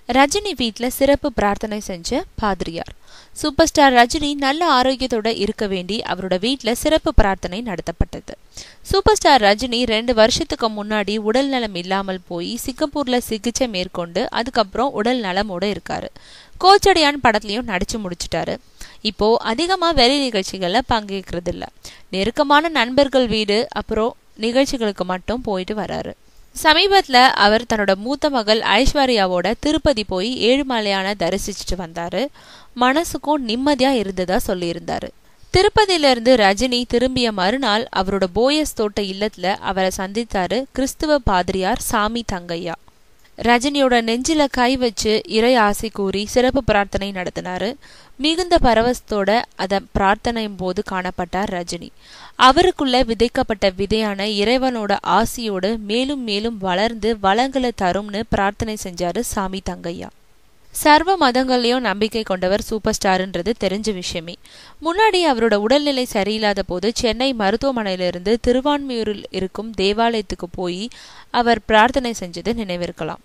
ரஜினி வீட்ல சிறப்பு பிரார்த்தனை செஞ்ச பாதிரியார். சூப்பர் ஸ்டார் ரஜினி நல்ல ஆரோக்கியத்தோட இருக்க வேண்டி அவரோட வீட்ல சிறப்பு பிரார்த்தனை நடத்தப்பட்டது. சூப்பர் ஸ்டார் ரஜினி 2 வருஷத்துக்கு முன்னாடி உடல் நலம் இல்லாமல் போய் சிங்கப்பூர்ல சிகிச்சை மேற்கொண்டு அதுக்கப்புறம் உடல் நலமோட இருக்காரு. கோச்சடையான் படத்துலயும் நடிச்சு முடிச்சுட்டாரு. இப்போ அதிகமா வெளி நிகழ்ச்சிகள்ல பங்கேற்கிறது இல்ல. நெருக்கமான நண்பர்கள் வீடு அப்புறம் நிகழ்ச்சிகளுக்கு மட்டும் போயிட்டு வராரு. சமீபத்துல அவர் தன்னோட மூத்த மகள் ஐஸ்வர்யாவோட திருப்பதி போய் ஏழுமலையான தரிசிச்சுட்டு வந்தாரு. மனசுக்கும் நிம்மதியா இருந்ததா சொல்லியிருந்தாரு. திருப்பதியில இருந்து ரஜினி திரும்பிய மறுநாள் அவரோட போயஸ் தோட்ட இல்லத்துல அவரை சந்தித்தாரு கிறிஸ்துவ பாதிரியார் சாமி தங்கையா. ரஜினியோட நெஞ்சில கை வச்சு இறை ஆசை கூறி சிறப்பு பிரார்த்தனை நடத்தினாரு. மிகுந்த பரவசத்தோட அத பிரார்த்தனையும் போது காணப்பட்டார் ரஜினி. அவருக்குள்ள விதைக்கப்பட்ட விதையான இறைவனோட ஆசியோடு மேலும் மேலும் வளர்ந்து வளங்களை தரும்னு பிரார்த்தனை செஞ்சாரு சாமி தங்கையா. சர்வ மதங்கள்லயும் நம்பிக்கை கொண்டவர் சூப்பர் ஸ்டார்ன்றது தெரிஞ்ச விஷயமே. முன்னாடி அவரோட உடல்நிலை சரியில்லாத போது சென்னை மருத்துவமனையிலிருந்து திருவான்மியூரில் இருக்கும் தேவாலயத்துக்கு போய் அவர் பிரார்த்தனை செஞ்சது நினைவிருக்கலாம்.